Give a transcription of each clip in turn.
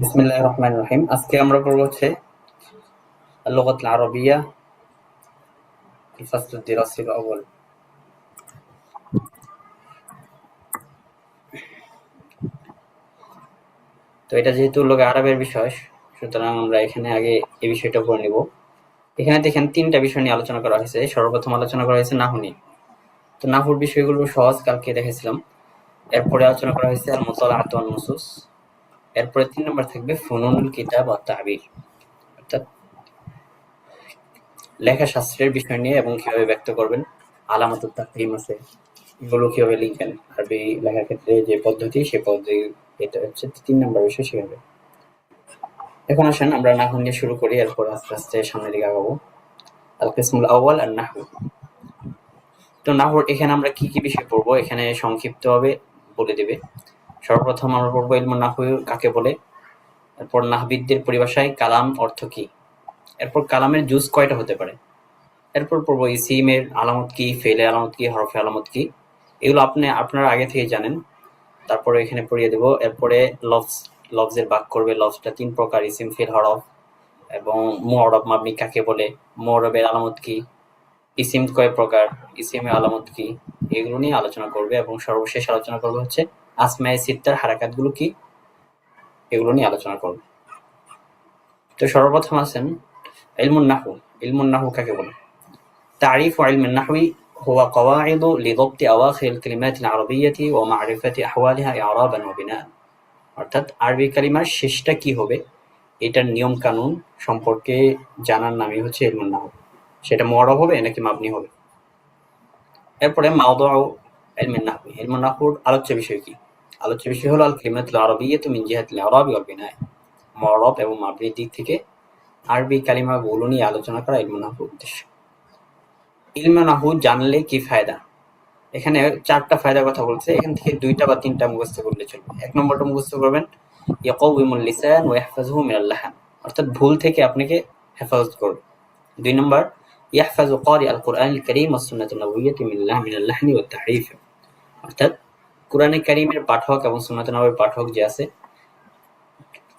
বিসমিল্লাহির রহমানির রহিম। আজকে আমরা পড়ব হচ্ছে اللغة العربية الفصل الدراسي الأول। তো এটা যেহেতু লোক আরবের বিষয়, সুতরাং আমরা এখানে আগে এই বিষয়টা পড়ে নিব। এখানে দেখেন তিনটা বিষয় নিয়ে আলোচনা করা হয়েছে। সর্বপ্রথম আলোচনা করা হয়েছে নাহু নিয়ে। তো নাহুর বিষয়গুলো সহজ, কালকে দেখেছিলাম। এরপরে আলোচনা করা হয়েছে আল মুতালাআত ওয়ান নুসুস। এরপরে ৩ নম্বর থাকবে ফুনুনুল কিতাব ওয়াত তা'বির, অর্থাৎ লেখা শাস্ত্রের বিষয় নিয়ে এবং কিভাবে ব্যক্ত করবেন। আলামাতুত তাকরিম আছে, এগুলো কিভাবে লিখবেন, আরবি লেখার ক্ষেত্রে যে পদ্ধতি, সেই পদ্ধতি। এটা হচ্ছে ৩ নম্বর বিষয় শিখাবে। এখন আসেন আমরা নাহু নিয়ে শুরু করি, এরপর আস্তে আস্তে সামনের দিকে আগাবো। আল কিসমুল আউয়াল আর নাহু। তো নাহুর এখানে আমরা কি কি বিষয় পড়বো এখানে সংক্ষিপ্তভাবে বলে দেবে। সর্বপ্রথম আমরা পড়বো ইলমুন নাহু কাকে বলে, এরপর নাহবিদদের পরিভাষায় কালাম অর্থ কি, এরপর কালামের জুজ কয়টা হতে পারে, এরপর পড়বো ইসিমের আলামত কি, ফেলের আলামত কি, হরফে আলামত কি। এগুলো আপনারা আগে থেকে জানেন। তারপরে এখানে পড়িয়ে দেব। এরপরে লফজের ভাগ করবে। লফজটা ৩ প্রকার: ইসিম, ফেল, হরফ। এবং মুআরব মাবনি কাকে বলে, মুআরবের আলামত কি, ইসিম কয় প্রকার, ইসিমের আলামত কি, এগুলো নিয়ে আলোচনা করবে। এবং সর্বশেষ আলোচনা করবে হচ্ছে আসমায়ে সিত্তার হারাকাতগুলো কি, এগুলো নিয়ে আলোচনা করবে। তো সর্বপ্রথম আছেন ইলমুন নাহু। ইলমুন নাহু কাকে বলে? تعريف علم النحو هو قواعد لضبط أواخر الكلمات العربية ومعرفة أحوالها إعرابا وبناء। অর্থাৎ আরবি কালিমার শেষটা কি হবে এটার নিয়ম কানুন সম্পর্কে জানার নামই হচ্ছে ইলমুন নাহু। সেটা মুআরব হবে নাকি মাবনি হবে। এরপরে মাওদুউ ইলমুন নাহু। ইলমুন নাহুর আলোচ্য বিষয় কি? আলোচ্য বিষয় হলো আল কালিমাতুল আরাবিয়্যাতু মিন জিহাতিল ইআরাবি ওয়াল বিনা। মুআরব এবং মাবনির দিক থেকে আরবি কালিমাগুলো নিয়ে আলোচনা করা ইলমুন নাহুর উদ্দেশ্য। ইলমে নাহু জানলে কি ফায়দা? এখানে ৪টা ফায়দার কথা বলছে। এখান থেকে ২টা বা ৩টা মুখস্থ করলে চলবে। ১ নম্বরটা মুখস্থ করবেন, ইয়াকাউইমুল লিসান ওয়া ইয়াহফাযুহু মিনাল লাহান, অর্থাৎ ভুল থেকে আপনাকে হেফাজত করবে। ২ নম্বর, ইয়াহফাযু ক্বারিআল কুরআনিল কারীম ওয়াস সুন্নাতুন নববিয়্যাতি মিনাল লাহনি ওয়াত তাহরিফ, অর্থাৎ কুরআনে কারীমের পাঠক এবং সুন্নাতুন নববীর পাঠক যে আছে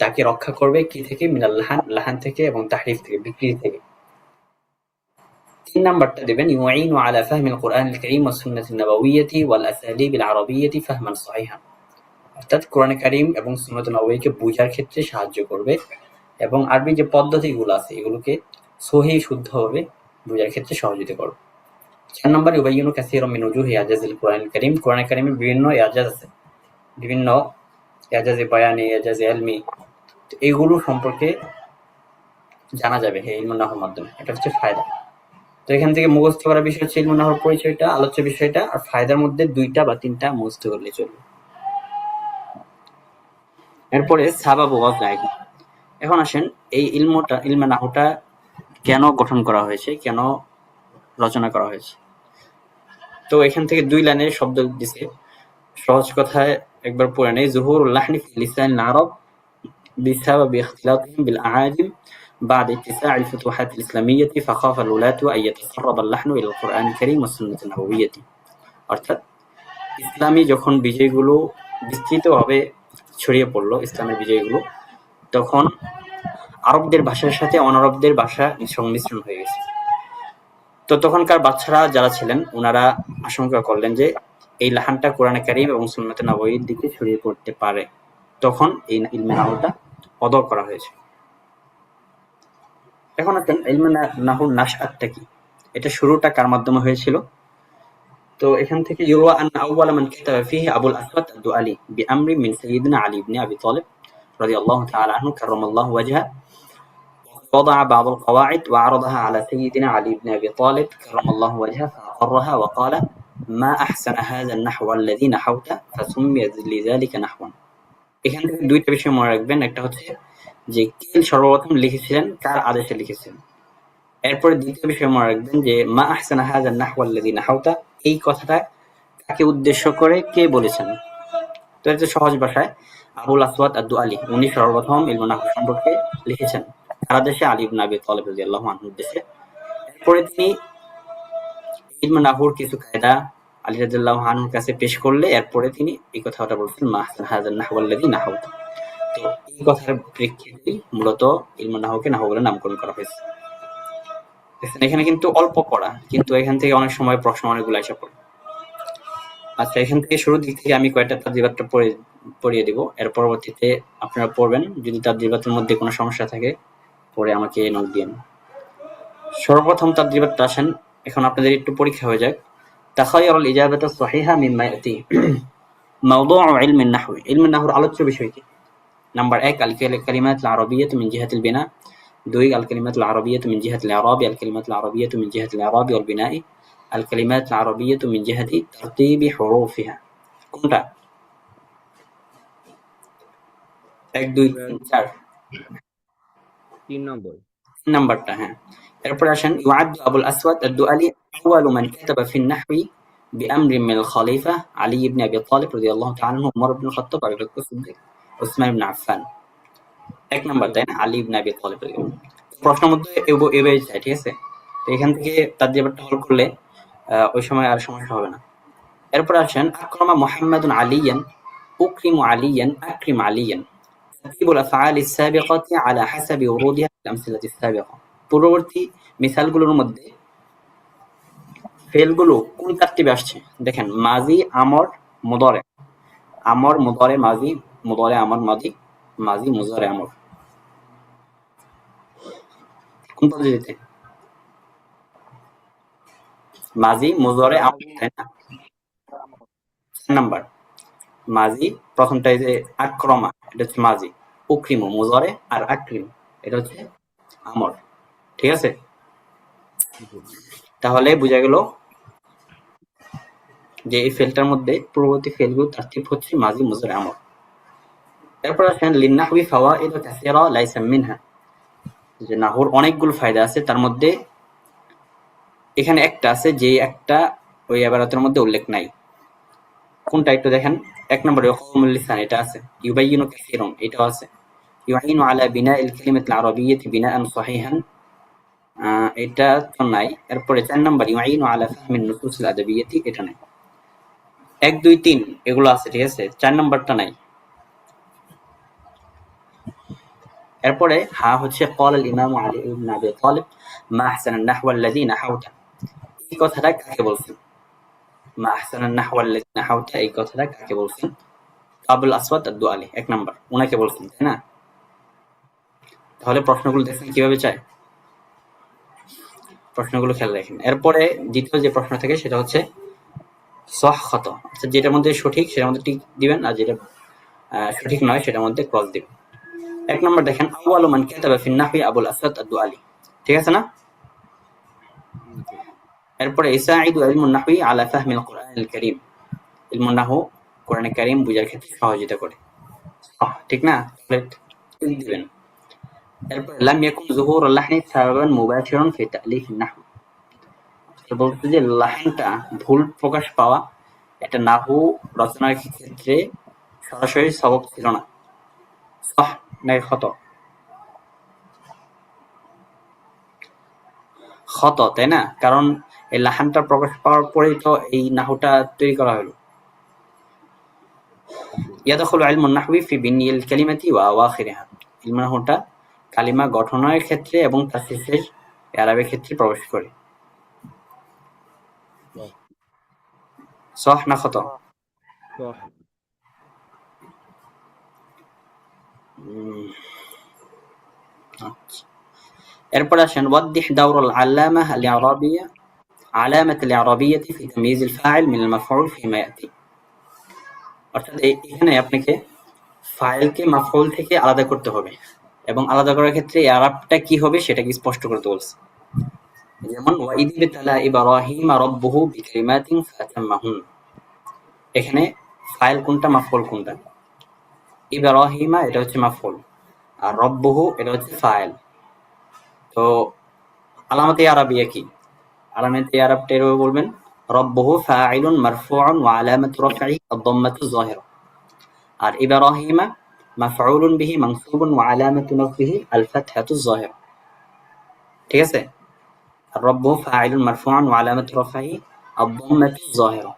তাকে রক্ষা করবে কি থেকে? মিনাল লাহান, লাহান থেকে, এবং তাহরিফ থেকে, বিকৃতি থেকে। ৩ নাম্বারটা দিবেন, ইউঈনু আলা ফাহমিল কুরআনিল কারীম ওয়াস সুন্নাতিন নববিয়্যাতি ওয়াল আসালিবিল আরাবিয়্যাতি ফাহমান সহিহান, অর্থাৎ কোরআনে কারীম এবং সুন্নাতুন নববীকে বোঝার ক্ষেত্রে সাহায্য করবে এবং আরবি যে পদ্ধতিগুলো আছে এগুলোকে সহিহ শুদ্ধভাবে বোঝার ক্ষেত্রে সহযোগিতা করবে। ৪ নম্বর, ইউবাইয়িনু কাসীরাম মিন উজুহি ইজাজিল কুরআনিল কারীম। কোরআনে কারীমের বিভিন্ন ইজাজ আছে, বিভিন্ন ইজাজে বয়ানি, ইজাজে ইলমি, তো এগুলো সম্পর্কে জানা যাবে এই ইলমুন নাহর মাধ্যমে। এটা হচ্ছে ফায়দা। তো এখান থেকে মুখস্থ করার বিষয় হচ্ছে ইলমুন নাহর পরিচয়টা, আলোচ্য বিষয়টা, আর ফায়দার মধ্যে ২টা বা ৩টা মুখস্থ করলে চলবে। এরপরে সাবাব ওয়া ফায়দা। এখন আসেন এই ইলমে নাহুটা কেন গঠন করা হয়েছে, কেন রচনা করা হয়েছে। তো এখান থেকে ২ লাইনের শব্দ দিছে। সহজ কথায় একবার পড়ে নেই। যুহুরুল লাহনি ফি লিসানিল আরব বিসাবাবি ইখতিলাতিহিম বিল আআজিম بعد اتساع الفتوحات الإسلامية فخاف الولاة أن يتسرب اللحن إلى القرآن الكريم والسنة النبوية। অর্থাৎ ইসলামী যখন বিজয়গুলো বিস্তৃতভাবে ছড়িয়ে পড়লো, ইসলামের বিজয়গুলো, তখন আরবদের ভাষার সাথে অনারবদের ভাষা সংমিশ্রণ হয়ে গেছে। তো তখনকার বাচ্চারা যারা ছিলেন ওনারা আশঙ্কা করলেন যে এই লাহানটা কোরআনে কারীম এবং সুন্নাতে নববীর দিকে ছড়িয়ে পড়তে পারে। তখন এই ইলমে নাহুটা অদর করা হয়েছে। এখন আসেন ইলমে নাহুর নাশআতটা কি, এটা শুরুটা কার মাধ্যমে হয়েছিল। তো এখান থেকে ইউরওয়া আন্না আউওয়ালা মান কাতাবা ফিহি আবুল আসওয়াদ আদ-দুআলি বিআমরি মিন সাইয়্যিদিনা আলী ইবনে আবি তালিব রাদিয়াল্লাহু তাআলা আনহু কাররামাল্লাহু ওয়াজহা وضع بعض القواعد وعرضها على سيدنا علي بن أبي طالب كرم الله وجهه فأقرها وقال ما أحسن هذا النحو الذي نحوته فسمي لذلك نحوا। এখান থেকে ২টা বিষয় মনে রাখবেন। একটা হচ্ছে যে কে সর্বপ্রথম লিখেছিলেন, কার আদেশে লিখেছিলেন। এরপরে দ্বিতীয় বিষয় মনে রাখবেন যে মা আহসানা হাযা নাহওয়া আল্লাযী নাহাউতা, এই কথাটা কাকে উদ্দেশ্য করে কে বলেছেন। তো এটা সহজ ভাষায় আবুল আসওয়াদ আদ-দুআলি উনি সর্বপ্রথম ইলমে নাহু সম্পর্কে লিখেছেন। কার দেশে? আলী ইবনে আবি তালিব রাদিয়াল্লাহু আনহুর দেশে। এরপরে তিনি ইলমে নাহুর কিছু কায়দা আলী রাদিয়াল্লাহু আনহুর কাছে পেশ করলে এরপরে তিনি এই কথাটা বলছেন মা আহসানা হাযা নাহওয়া আল্লাযী নাহাউতা। তো তো এই কথার প্রেক্ষিতে মূলত ইলমুন নাহওকে নাহু বলে নামকরণ করা হয়েছে। দেখেন এখানে কিন্তু অল্প পড়া, কিন্তু এখান থেকে অনেক সময় প্রশ্ন অনেকগুলো এসে পড়ে। আচ্ছা, এখান থেকে শুরুর দিক থেকে আমি কয়েকটা তাদরিবাতটা পড়িয়ে দিব, এর পরবর্তীতে আপনারা পড়বেন। যদি তাদরিবাতের মধ্যে কোনো সমস্যা থাকে পরে আমাকে নোট দিন। সর্বপ্রথম তাদরিবাতটা আসেন, এখন আপনাদের একটু পরীক্ষা হয়ে যাক। তাখায়্যারুল ইজাবাতা সহিহা মিম্মা ইয়াতি। মাওদুউ ইলমিন নাহওয়ি, ইলমিন নাহওর আলোচ্য বিষয় কি? নাম্বার 1 আল কালিমাতুল আরাবিয়্যাতু মিন জিহাতিল বিনা। 2 আল কালিমাতুল আরাবিয়্যাতু মিন জিহাতিল ইরাব, আল কালিমাতুল আরাবিয়্যাতু মিন জিহাতিল ইরাব ওয়াল বিনাই, আল কালিমাতুল আরাবিয়্যাতু মিন জিহাতি তারতিবি হুরুফিহা। কোনটা? 1 2 3 4 3 নম্বর। নাম্বারটা, হ্যাঁ। এরপরে আসেন ইউআদ্দু আবুল আসওয়াদ আদ-দুআলি আউয়ালু মান কাতাবা ফি আন-নাহওয়ি বিআমরিন মিনাল খলিফা আলী ইবনে আবি তালিব রাদিয়াল্লাহু তাআলা আনহু, ওমর ইবনে খাত্তাব, আবু বকর সিদ্দিক, উসমান ইবনে আফফান। 1 নাম্বার, তাই না? আলী ইবনে আবি তালিব। প্রশ্নের মধ্যে এভাবে চাই, ঠিক আছে? তো এখান থেকে তার ব্যাপারটা হল করলে ওই সময় আর সমস্যা হবে না। এরপর আসেন আকরামা মুহাম্মাদুন আলিয়ান উকরিমু আলিয়ান আকরিম আলিয়ান। তারতিবুল আফআলি সাবিকাতি আলা হাসাবি উরুদিহা ফিল আমসিলাতি সাবিকা। পূর্ববর্তী মিসালগুলোর মধ্যে ফেলগুলো কোন তারতিবে আসছে? দেখেন, মাজি, আমর, মুদারে। আমর, মুদারে, মাজি, মুদারে, আমর, মাজি, মাজি, মুদারে, আমর। কোন পদ্ধতিতে? মাজি, মুদারে, আমর, তাই না? 4 নাম্বার মাজি, প্রথমটা এই যে আক্রমা, এটা হচ্ছে মাজি। উকরিমু মুদারে, আর আকরিম এটা হচ্ছে আমর। ঠিক আছে? তাহলে বোঝা গেল যে এই ফেলটার মধ্যে পূর্ববর্তী ফেলগুলো তারতিব হচ্ছে মাজি, মুদারে, আমর। এরপর আসেন লিন্নাহবি ফাওয়াইদ কাসীরা লাইসা মিনহা, যে নাহর অনেকগুলো ফায়দা আছে, তার মধ্যে এখানে একটা আছে যে একটা ওই ইবারাতের মধ্যে উল্লেখ নাই। কোনটা একটু দেখেন। 1 নম্বরে ইয়াকুমুল লিসান, এটা আছে। ইউবাইয়িনু কাসীরান, এটাও আছে। ইউঈনু আলা বিনাইল কালিমাতিল আরাবিয়্যাতি বিনাআন সহিহান, এটা তো নাই। এরপরে 4 নাম্বার ইউঈনু আলা ফাহমিন নুসুসিল আদাবিয়্যাতি, এটা নাই। 1 2 3 এগুলো আছে, ঠিক আছে? 4 নাম্বারটা নাই। এরপরে হচ্ছে ক্বালাল ইমামু আলী ইবনে আবি তালিব মা আহসানান নাহওয়া আল্লাযী নাহাউতা, এই কথাটা কাকে বলছেন? মা আহসানান নাহওয়া আল্লাযী নাহাউতা, এই কথাটা কাকে বলছেন? আবুল আসওয়াদ আদ-দুআলি 1 নাম্বার, উনাকে বলছেন, তাই না? তাহলে প্রশ্নগুলো দেখেন কিভাবে চায়, প্রশ্নগুলো খেয়াল রাখেন। এরপরে দ্বিতীয় যে প্রশ্ন থাকে সেটা হচ্ছে সহ খত, অর্থাৎ যেটার মধ্যে সঠিক সেটার মধ্যে টিক দিবেন, আর যেটা সঠিক নয় সেটার মধ্যে ক্রস দিবেন। 1 নম্বর দেখেন আউয়ালু মান কাতাবা ফিন নাহওয়ি আবুল আসওয়াদ আদ-দুআলি, ঠিক আছে না? এরপরে ইসাঈদু ইলমুন নাহওয়ি আলা ফাহমিল কুরআনিল কারীম, ইলমুন নাহউ কোরআনে কারীম বুঝার ক্ষেত্রে সহযোগিতা করে, ঠিক না? তাহলে টিক দিবেন। এরপরে লাম ইয়াকুন যুহুরুল লাহনি সাবাবান মুবাশিরান ফি তা'লিফিন নাহউ, বলতে যে লাহানটা ভুল প্রকাশ পাওয়া এটা নাহু রচনার ক্ষেত্রে সরাসরি সবক ছিল না। সহ নাকি খত? খত, তাই না? কারণ এই লাহানটা প্রকাশ পাওয়ার পরেই তো এই নাহুটা তৈরি করা হলো। ইয়াদখুলু ইলমুন নাহওয়ি ফি বিনিল কালিমাতি ওয়া আওয়াখিরিহা, ইলমুন নাহুটা কালিমা গঠনের ক্ষেত্রে এবং তার শেষের ইআরাবের ক্ষেত্রে প্রবেশ করে। সহ না খত? আচ্ছা, এরপর আসেন ওয়াদ্দিহ দাওরুল আল্লামাহ আল-ইরাবিয়্যা আলামাত আল-ইরাবিয়্যাতি ফি তাময়িজ আল-ফাইল মিন আল-মাফউল ফিমা ইয়াতি, অর্থাৎ এখানে আপনাকে ফাইলকে মাফউল থেকে আলাদা করতে হবে, এবং আলাদা করার ক্ষেত্রে ইআরাবটা কি হবে সেটাকে স্পষ্ট করতে বলছে। যেমন ওয়াইদ ইবতালা ইব্রাহিম রাব্বুহু বিকালিমাতিন ফাতাম্মাহুন, এখানে ফাইল কোনটা, মাফউল কোনটা? ইব্রাহিমা এটা হচ্ছে মাফউল, আর রাব্বুহু এটা হচ্ছে ফাইল। তো আলামাতে ইআরাবিয়া কি? আলামাতে ইআরাবটা এভাবে বলবেন, রাব্বুহু ফাইলুন মারফুউন ওয়া আলামাতু রাফইহি আদ-দাম্মাতু যাহিরা, আর ইব্রাহিমা মাফউলুন বিহি মানসুবুন ওয়া আলামাতু নাসবিহি আল-ফাতহাতু যাহিরা, ঠিক আছে? আর রাব্বুহু ফাইলুন মারফুউন ওয়া আলামাতু রাফইহি আদ-দাম্মাতু যাহিরা।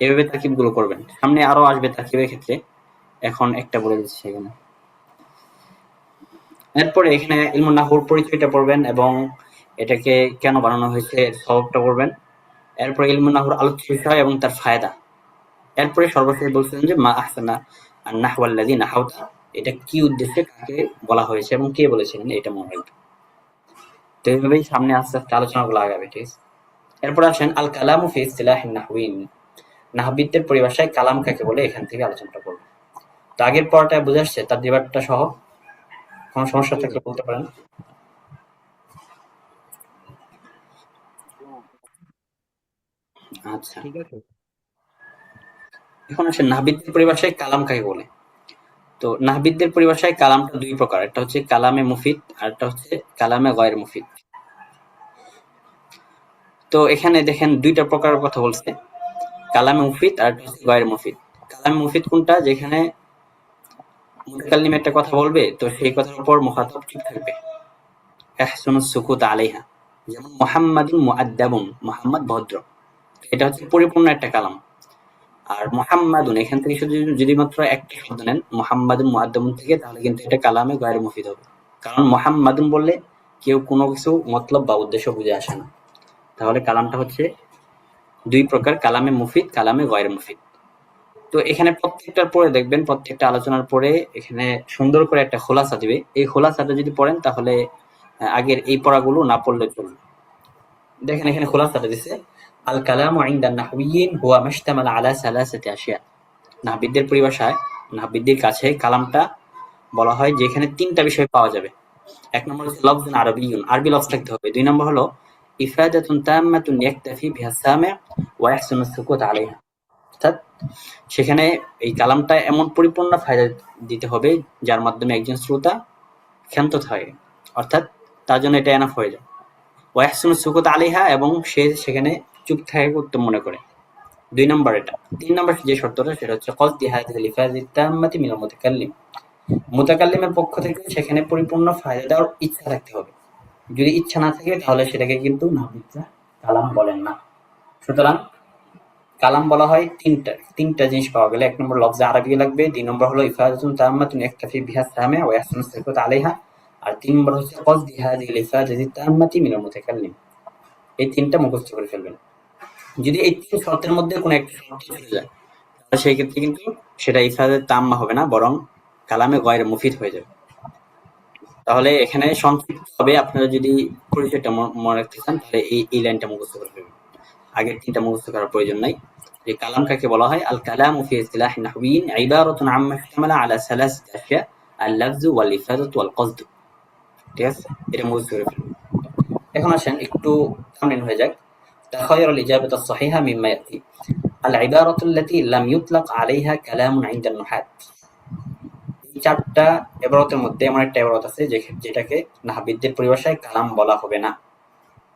এভাবে তারকিবগুলো করবেন। সামনে আরো আসবে তারকিবের ক্ষেত্রে, এখন একটা বলে দিচ্ছি এখানে। এরপরে এখানে ইলমুন নাহউর পরিচয়টা পড়বেন এবং এটাকে কেন বানানো হয়েছে এর সববটা পড়বেন। এরপরে ইলমুন নাহউর আলোচ্য বিষয় এবং তার ফায়দা। এরপরে সর্বশেষ বলছিলেন যে মা আহসানা আন-নাহওয়া আল্লাযী নাহাউতা, এটা কি উদ্দেশ্যে কাকে বলা হয়েছে এবং কে বলেছিলেন এটা মনে রাখবেন। তো এইভাবেই সামনে আস্তে আস্তে আলোচনাগুলো আগাবে, ঠিক আছে? এরপর আসেন আল কালামু ফি ইসতিলাহিন নাহউইন, নাহবিদদের পরিভাষায় কালাম কাকে বলে, এখান থেকে আলোচনাটা করব। তো আগের পড়াটা বুঝে আসছে তার ডিবাটটা সহ? কোনো সমস্যা জি থাকলে ভাই। বলতে পারেন। আচ্ছা, ঠিক আছে। এখন আসেন নাহবিদদের পরিভাষায় কালাম কাকে বলে। তো নাহবিদদের পরিভাষায় কালামটা দুই প্রকার, একটা হচ্ছে কালামে মুফিদ আর একটা হচ্ছে কালামে গয়র মুফিদ। তো এখানে দেখেন দুইটা প্রকারের কথা বলছে, কালামে মুফিদ আর একটা হচ্ছে গয়র মুফিদ। কালামে মুফিদ কোনটা, যেখানে মুতাকাল্লিম একটা কথা বলবে তো সেই কথার উপর মুখাতাব চুপ থাকবে, ইয়াহসুনুস সুকুত আলাইহা, যেমন মুহাম্মাদুন মুআদ্দাবুন, মুহাম্মদ ভদ্র, এটা হচ্ছে পরিপূর্ণ একটা কালাম। আর মুহাম্মাদুন এখান থেকে শুধু যদি মাত্র একটা শব্দ নেন মুহাম্মাদুন মুআদ্দাবুন থেকে, তাহলে কিন্তু এটা কালামে গয়র মুফিদ হবে। কারণ মুহাম্মাদুন বললে কেউ কোনো কিছু মতলব বা উদ্দেশ্য বুঝে আসে না। তাহলে কালামটা হচ্ছে দুই প্রকার, কালামে মুফিদ, কালামে গয়র মুফিদ। তো এখানে প্রত্যেকটার পরে দেখবেন, প্রত্যেকটা আলোচনার পরে এখানে সুন্দর করে একটা খোলাসা দিবে। এই খোলাসাটা যদি পড়েন তাহলে আগের এই পড়াগুলো না পড়লে চলবে। দেখেন এখানে খোলাসাটা দিছে, আল কালামু ইনদান নাহউইয়িন হুয়া মাশতামালা আলা সালাসাতি আশিয়া। নাহবিদদের পরিভাষায়, নাহবিদদের কাছে কালামটা বলা হয় যেখানে তিনটা বিষয় পাওয়া যাবে। এক নম্বর হচ্ছে লফজুন আরবিয়ুন, আরবি লফজ থাকতে হবে। দুই নম্বর হলো ইফাদাতুন তাম্মাতুন ইয়াকতাফি বিহা সামি' ওয়া ইয়াহসুনু সুকুত আলাইহা, অর্থাৎ সেখানে এই কালামটা এমন পরিপূর্ণ ফায়দা দিতে হবে যার মাধ্যমে একজন শ্রোতা ক্ষান্ত থাকে, অর্থাৎ তার জন্য এটা এনাফ হয়ে যায়। ওয়াহসুনু সুকুত আলাইহা, এবং সে সেখানে চুপ থাকে উত্তম মনে করে। দুই নম্বর এটা। তিন নম্বর যে শর্তটা সেটা হচ্ছে কসদি হাযিহিল ইফাদাতি তাম্মাতি মিনাল মুতাকাল্লিম, মুতাকাল্লিমের পক্ষ থেকে সেখানে পরিপূর্ণ ফায়দা দেওয়ার ইচ্ছা থাকতে হবে। যদি ইচ্ছা না থাকে তাহলে সেটাকে কিন্তু নাহবিদরা কালাম বলেন না। সুতরাং কালাম বলা হয় তিনটা জিনিস পাওয়া গেলে। এক নম্বর লফজে আরবি লাগবে, দুই নম্বর হলো ইফাদাতুন তাম্মাতুন ইয়াকতাফি বিহা সামি' ওয়া ইয়াহসুনু সুকুত আলাইহা, আর তিন নম্বর হচ্ছে কসদি হাযিহিল ইফাদাতি তাম্মাতি মিনাল মুতাকাল্লিম। এই তিনটা মুখস্থ করে ফেলবেন। যদি এই তিন শর্তের মধ্যে কোনো একটা শর্ত চলে যায় তাহলে সেই ক্ষেত্রে কিন্তু সেটা ইফাদাত তাম্মা হবে না, বরং কালামে গয়র মুফিদ হয়ে যাবে। তাহলে এখানে সংক্ষিপ্ত হবে, আপনারা যদি পরিচয়টা মনে রাখতে চান তাহলে এই লাইনটা মুখস্থ করে ফেলবেন, আগের তিনটা মুখস্থ করার প্রয়োজন নাই। যে কালাম কাকে বলা হয়, আল কালামু ফি ইসতিলাহি নাহউইয়িন ইবারাতুন আম্মা ইশতামালা আলা সালাসাতি আশিয়া, আল লাফযু ওয়াল ইফাদাতু ওয়াল কসদু। ঠিক আছে, এটা মুখস্থ করে ফেলবেন। এখন আসেন একটু তামরিন হয়ে যাক। تخير الإجابة الصحيحة مما يأتي. العبارة التي لم يطلق عليها كلام عند النحاة. এই চারটা ইবারতের মধ্যে এমন একটা ইবারত আছে যেটাকে নাহবিদদের পরিভাষায় কালাম বলা হবে না,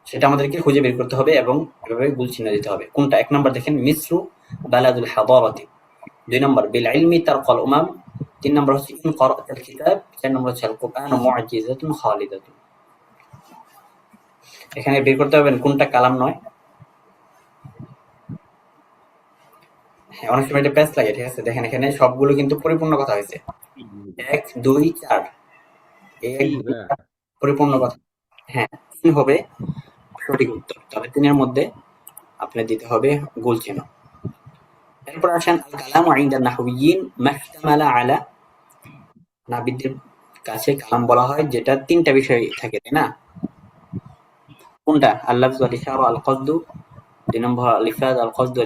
সেটা আমাদেরকে খুঁজে বের করতে হবে এবং এভাবে গুল চিহ্ন দিতে হবে। কোনটা? এক নম্বর দেখেন মিসরু বালাদুল হাদারাতি, দুই নম্বর বিল ইলমি তারকাল উমাম, তিন নম্বর হচ্ছে ইন ক্বরাতাল কিতাব, চার নম্বর হচ্ছে আল কুরআন মুআজিজাতুন খালিদাতুন। এখানে বের করতে হবে কোনটা কালাম নয়। হ্যাঁ, অনেক সময় এটা প্যাচ লাগে, ঠিক আছে? দেখেন এখানে সবগুলো কিন্তু পরিপূর্ণ কথা হয়েছে, এক দুই চার, এক জি দুই ভাই। চার পরিপূর্ণ কথা। হ্যাঁ, তিন হবে সঠিক উত্তর, তবে তিনের মধ্যে আপনার দিতে হবে গোল চিহ্ন। এরপর আসেন আল কালামু ইনদা নাহউইয়িন মাশতামালা আলা, নাহবিদদের কাছে কালাম বলা হয় যেটা তিনটা বিষয় থাকে, তাই না? কোনটা? আল লাফযু ওয়াল ইশারা আল কসদু, দুই নম্বর আল ইফাদ আল কসদু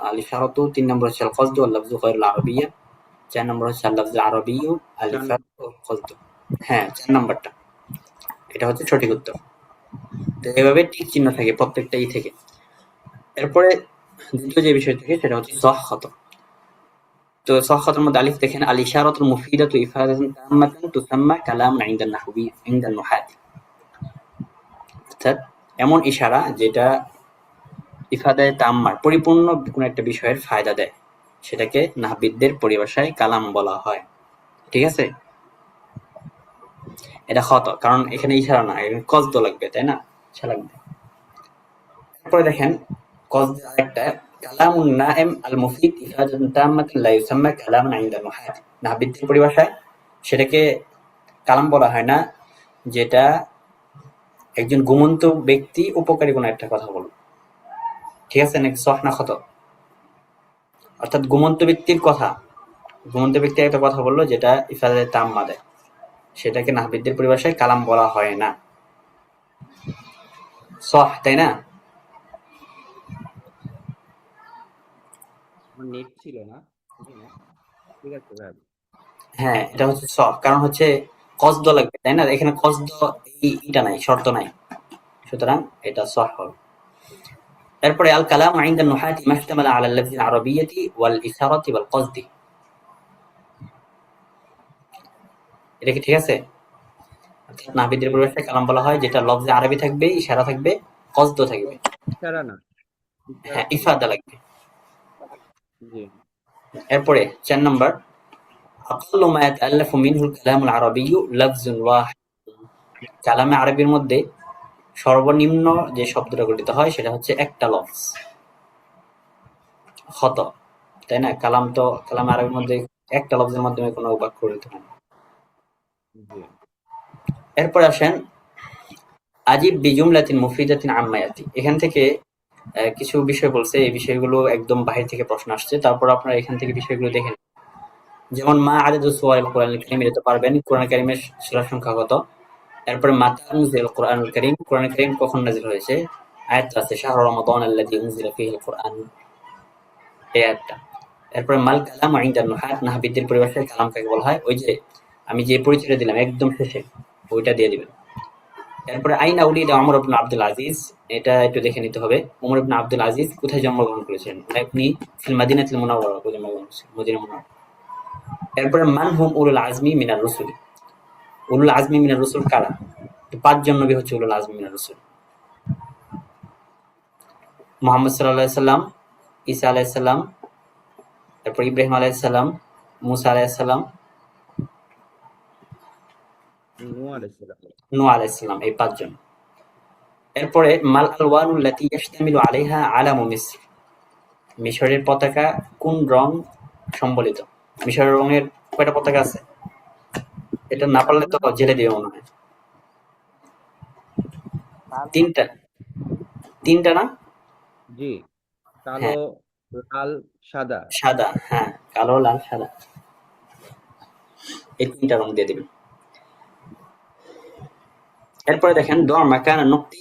আল ইশারাতু, তিন নম্বর হচ্ছে আল কসদু আল লাফযু গায়রুল আরাবিয়্যা, চার নম্বর হচ্ছে আল লাফযুল আরাবিয়্যু আল চার ইফাদ আল কসদু। হ্যাঁ, চার নম্বরটা, এটা হচ্ছে সঠিক উত্তর। তো এভাবে টিক চিহ্ন থাকে প্রত্যেকটা থেকে। এরপরে দ্বিতীয় যে বিষয় থাকে সেটা হচ্ছে সহখত। তো সহখতের মধ্যে আলিফ দেখেন, আল ইশারাতুল মুফিদাতু ইফাদাতান তাম্মাতান তুসাম্মা কালামান ইনদান নাহবি ইনদান নুহাত, অর্থাৎ এমন ইশারা যেটা ইফাদায়ে তাম্মার পরিপূর্ণ কোনো একটা বিষয়ের ফায়দা দেয়, সেটাকে নাহবিদদের পরিভাষায় কালাম বলা হয়। ঠিক আছে, এটা খত, কারণ এখানে ইশারা না, এখানে কসদ লাগবে, তাই না? ইশারা লাগবে। তারপরে দেখেন কসদের আরেকটা কালামুন নাইম আল মুফিদ ইফাদাতুন তাম্মাতুন লা ইউসাম্মা কালামান ইনদা নুহাত। নাহবিদের পরিভাষায় সেটাকে কালাম বলা হয় না, যেটা একজন ঘুমন্ত ব্যক্তি উপকারী কোনো একটা কথা বলল। ঠিক আছে, নাকি সহ না খত? অর্থাৎ ঘুমন্ত ব্যক্তির কথা, ঘুমন্ত ব্যক্তি একটা কথা বললো যেটা ইফাদাতে তাম্মা দেয়, সেটাকে নাহবিদের পরিভাষায় কালাম বলা হয় না। সহ, তাই না? আমার নেট ছিল না, জি না, ঠিক আছে ভাই। হ্যাঁ, এটা হচ্ছে সহ, কারণ হচ্ছে কসদ লাগবে, তাই না? এখানে কসদ এটা নাই, শর্ত নাই, সুতরাং এটা সহ হবে। এরপরে আল কালাম ইনদা নুহাতি মাশতামালা আলা লাফজিল আরাবিয়্যাতি ওয়াল ইশারাতি ওয়াল কসদি। এটা কি ঠিক আছে? অর্থাৎ নাহবিদের পরিভাষায় কালাম বলা হয় যেটা লফজে আরবি থাকবে, ইশারা থাকবে, কসদ থাকবে। ইশারা না, ইশারা হ্যাঁ, তো ইফাদা লাগবে। জি এরপরে 4 নাম্বার, আকাল্লু মা ইয়াতাআল্লাফু মিনহুল কালামুল আরাবিয়্যু লাফজুন ওয়াহিদ। কালামে আরবির মধ্যে সর্বনিম্ন যে শব্দটা গঠিত হয় সেটা হচ্ছে একটা লফজ। খত, তাই না? কালামে আরবির মধ্যে একটা লফজের মাধ্যমে কোনো বাক্য গঠিত হয় না। জি এরপরে আসেন আজিব বিজুমলাতিন মুফিদাতিন আম্মা ইয়াতি। এখান থেকে কিছু বিষয় বলছে, এই বিষয়গুলো একদম বাহির থেকে প্রশ্ন আসছে, তারপর আপনারা এখান থেকে বিষয়গুলো দেখেন। যেমন মা আদাদু সুওয়ারিল কোরআনিল কারীম, এটা তো পারবেন, কোরআন কারীমের সূরা সংখ্যা কত। এরপরে মাতা উনজিলাল কোরআনুল কারীম, কোরআন কারীম কখন নাযিল হয়েছে, আয়াত আছে শাহরু রমাদান আল্লাযী উনজিলা ফীহিল কোরআন, এই আয়াতটা। এরপরে মাল কালাম ইনদা নুহাত, নাহবিদের পরিভাষায় কালাম কাকে বলা হয়, ওই যে আমি যে পরিচয়টা দিলাম একদম শেষে, ওইটা দিয়ে দিবেন। এরপরে আইনা উলিদা ওমর ইবনে আব্দুল আজিজ, এটা একটু দেখে নিতে হবে। ওমর ইবনে আব্দুল আজিজ কোথায় জন্মগ্রহণ করেছেন? আপনি ফিল মাদিনাতুল মুনাওয়ারা জন্মগ্রহণ করেছেন, মদিনা মুনাওয়ারা। এরপরে মান হুম উলুল আজমি মিনার রুসুল। উলুল আজমি মিনার রুসুল কারা? 5 জন নবী হচ্ছে উলুল আজমি মিনার রুসুল। মুহাম্মদ সাল্লাল্লাহু আলাইহি সাল্লাম, ঈসা আলাইহিস সালাম, তারপর ইব্রাহিম আলাইহিস সালাম, মুসা আলাইহিস সালাম, নূহ আলাইহিস সালাম। নূহ আলাইহিস সালাম, এই 5 জন। এরপরে মাল আলওয়ানুল লাতী ইয়াশতামিলু আলাইহা আলামু মিসর। মিশরের পতাকা কোন রং সম্বলিত? মিশরের রঙের কয়টা পতাকা আছে? এটা না পারলে তো জেলে দিবে মনে হয়। 3টা, 3টা না? জি, কালো, হ্যাঁ, লাল, সাদা। সাদা, হ্যাঁ, কালো, লাল, সাদা, এই 3টা রং দিয়ে দিবেন। এরপরে দেখেন দোয়া মাকানা নুকতি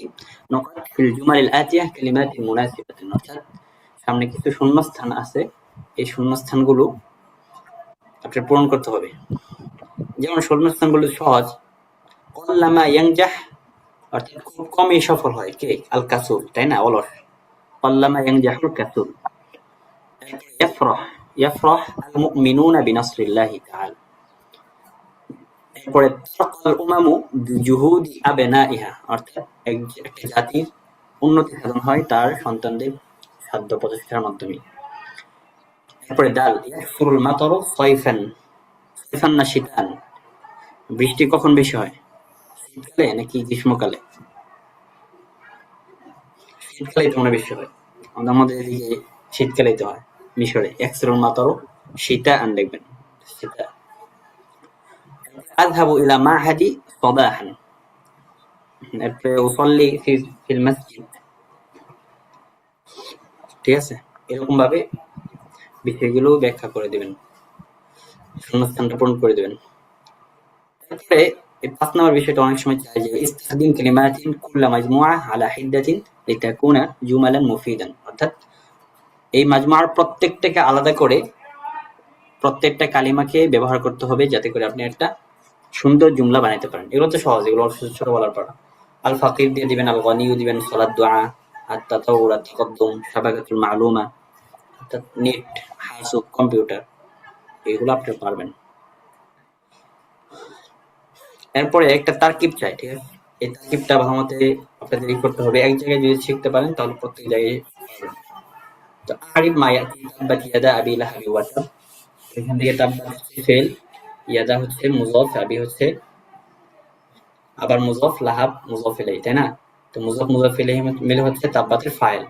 নুকাত ফিল জুমালিল আতিয়া কালিমাতিন মুনাসিবাতিন। অর্থাৎ সামনে কিছু শূন্যস্থান আছে, এই শূন্যস্থানগুলো আপনার পূরণ করতে হবে। যেমন শূন্যস্থানগুলো সহজ, কল্লামা ইয়ানজাহ, অর্থাৎ খুব কমই সফল হয় কে? আল কাসুল, তাই না? অলস। কল্লামা ইয়ানজাহুল কাসুল। ইয়াফরাহ, ইয়াফরাহ আল মুমিনুনা বিনাসরিল্লাহি তাআলা। এরপরে তাকাল উমামু বিজুহুদি আবনাইহা, অর্থাৎ একটা জাতির উন্নতি সাধন হয় তার সন্তানদের সাধ্য প্রচেষ্টার মাধ্যমে। এরপরে দাল ইয়াকসুরুল মাতারু সাইফান, সাইফান না শীতান, বৃষ্টি কখন বেশি হয়? শীতকালে নাকি গ্রীষ্মকালে? শীতকালেই তো মনে বেশি হয়, আমাদের এদিকে শীতকালেই তো হয়। মিশরে ইয়াকসুরুল মাতারু শীতা আন, দেখবেন শীতা। আযহাবু ইলা মা'হাদি সাবাহান, এরপরে উসাল্লি ফিল মাসজিদ। ঠিক আছে, এরকম ভাবে বিষয়গুলো ব্যাখ্যা করে দিবেন, শূন্যস্থানটা পূরণ করে দিবেন। তারপরে এই 5 নম্বর বিষয়টা অনেক সময় চাই যে ইস্তাখদিম কালিমাতিন কুল্লা মাজমুআ আলা হিদ্দাতিন লিতাকুনা জুমালান মুফিদান। অর্থাৎ এই মাজমুআর প্রত্যেকটাকে আলাদা করে প্রত্যেকটা কালিমাকে ব্যবহার করতে হবে যাতে করে আপনি একটা সুন্দর জুমলা বানাইতে পারেন। এগুলো তো সহজ, এগুলো ছোট ছোট বলার পর। আল ফাকির দিয়ে দিবেন, আল গনিউ দিবেন, সালাত দোয়া, আত তাতাউর, আত তাকদ্দুম, শাবাকাতুল মালুমা, অর্থাৎ নেট, হাসুব, কম্পিউটার, এগুলো আপনি পারবেন। এরপরে একটা তারকিব চাই, ঠিক আছে? এই তারকিবটা ভালো মতে আপনাদের করতে হবে। এক জায়গায় যদি শিখতে পারেন তাহলে প্রত্যেক জায়গায় পারবেন। তো আরিফ মা ইয়াতি তাব্বাত ইয়াদা আবি লাহাবি ওয়া তাব, এখান থেকে তাব্বাত হচ্ছে ফেল, ইয়াদা হচ্ছে মুযাফ, আবি হচ্ছে আবার মুযাফ, লাহাব মুযাফ ইলাইহি, তাই না? তো মুযাফ মুযাফ ইলাইহি মিলে হচ্ছে তাব্বাতের ফাইল।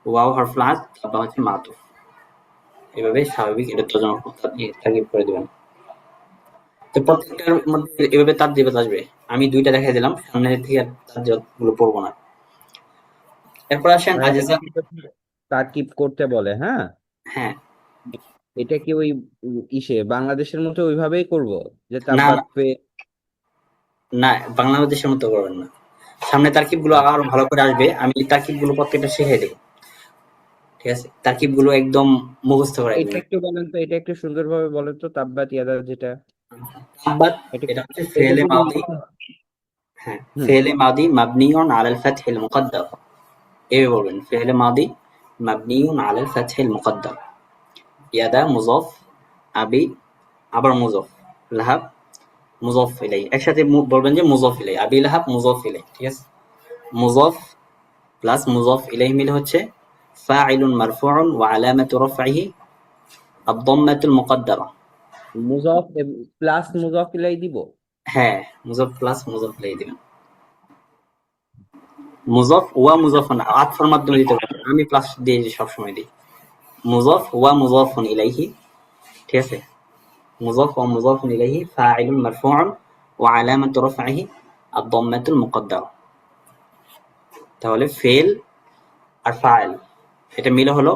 ওয়াও হারফুল আতফ, তাব্বা হচ্ছে মাতুফ। এভাবে স্বাভাবিক এটা তর্জমা তারকিব করে দিবেন। তো প্রত্যেকটার মধ্যে এভাবে তারজিবাত আসবে। আমি ২ টা দেখাই দিলাম। সামনে থেকে আর তারজিবাত গুলো পড়বো না। এরপর আসেন ভাইয়া আজেজা। তারকিব তারকিব করতে বলে, হ্যাঁ? হ্যাঁ। এটা কি ওই ইসে বাংলাদেশের মতো ওইভাবেই করব, যে না, তাব্বাত না, পে? না, বাংলাদেশের মতো করবেন না। সামনে তারকিবগুলো আরো আচ্ছা, ভালো করে আসবে। আমি তারকিবগুলো প্রত্যেকটা শিখিয়ে দেব। ঠিক আছে? তারকিবগুলো একদম মুখস্থ করে এটা রাখবেন। একটু বলেন তো, এটা একটু সুন্দরভাবে বলেন তো, তাব্বাত ইয়াদা যেটা। তাব্বাত এটা এটা হচ্ছে এটা ফেলে কি মাদি। হ্যাঁ, হুম। ফেলে মাদি মাবনিউন আলাল ফাতহিল মুকদ্দার। এভাবে বলবেন, ফেলে মাদি মাবনিউন আলাল ফাতহিল মুকদ্দার। ইয়াদা মুযাফ, আবি আবার মুযাফ, লাহাব মুযাফ ইলাইহি। একসাথে বলবেন যে মুযাফ ইলাইহি, আবি লাহাব মুযাফ ইলাইহি। ঠিক আছে? মুযাফ প্লাস মুযাফ ইলাইহি মিলে হচ্ছে ফাইলুন মারফুউন ওয়া আলামাতু রাফইহি আদ-দাম্মাতুল মুকদ্দারা। মুজফ প্লাস মুজফ ইলাই দিব? হ্যাঁ, মুযাফ প্লাস মুযাফ ইলাইহি দিবেন। মুযাফ ওয়া মুযাফুন আতফের মাধ্যমে দিতে পারেন। আমি প্লাস দিয়ে সবসময় দিই। মুযাফ ওয়া মুযাফুন ইলাইহি। ঠিক আছে? মুযাফ ওয়া মুযাফুন ইলাইহি ফাইলুন মারফুউন ওয়া আলামাতু রাফইহি আদ-দাম্মাতুল মুকদ্দারা। তাহলে ফেল আর ফাইল এটা মিলে হলো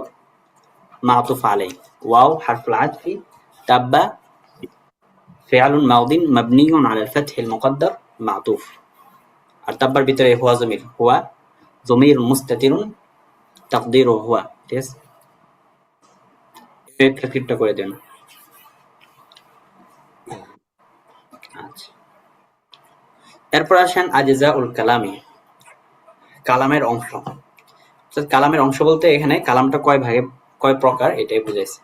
মাতুফ আলাই। ওয়াও হারফুল আতফি, তাব্বা ফিআলুন মাউদিন মাবনিউন আলাল ফাতহিল মুকদ্দার মাতুফ। আর তাব্বার ভিতরে হুয়া জমির, হুয়া জমির মুস্তাতিরুন তাকদিরুহু হুয়া। ঠিক আছে? এই তারকিবটা করে দেন। আচ্ছা। এরপর আসেন আজজাউল কালামি, কালামের অংশ। অর্থাৎ কালামের অংশ বলতে এখানে কালামটা কয় ভাগে কয় প্রকার এটাই বুঝাইছে।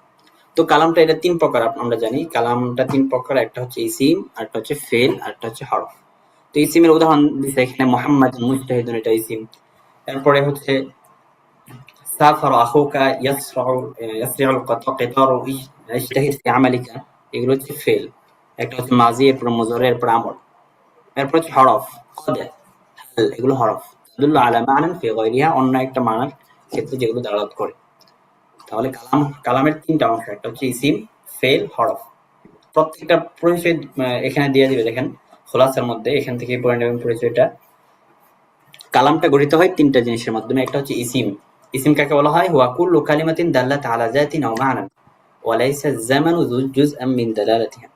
তো কালামটা এটা ৩ প্রকার আমরা জানি। কালামটা ৩ প্রকার। একটা হচ্ছে ইসিম, আরেকটা হচ্ছে ফেল, আরেকটা হচ্ছে হরফ। তো ইসিমের উদাহরণ দিছে এখানে মুহাম্মাদুন মুজতাহিদুন, এটা ইসিম। এরপরে হচ্ছে সাফারা আখুকা ইয়াসরিউল কিতারু ইজতাহিদ ফি আমালিকা, এগুলো হচ্ছে ফেল। একটা হচ্ছে মাজি, এরপর মুজারি, এরপর আমর। এরপর হচ্ছে হরফ, কদ, হাল, এগুলো হরফ। তাদুল্লু আলা মানান ফি গায়রিহা, অন্য একটা মানার ক্ষেত্রে যেগুলো দালালত করে। তাহলে কালামের ৩টা অংশ। একটা হচ্ছে ইসিম, ফেল, হরফ। প্রত্যেকটা পরিচয় এখানে দিয়ে দিবে। দেখেন খোলাসার মধ্যে এখান থেকে পড়ে নেবেন পরিচয়টা। কালামটা গঠিত হয় ৩টা জিনিসের মাধ্যমে। একটা হচ্ছে ইসিম। ইসিম কাকে বলা হয়? হুয়া কুল্লু কালিমাতিন দাল্লাত আলা যাতিন আও মা'নান ওয়া লাইসা যামানু জুজআন মিন দালালাতিহা।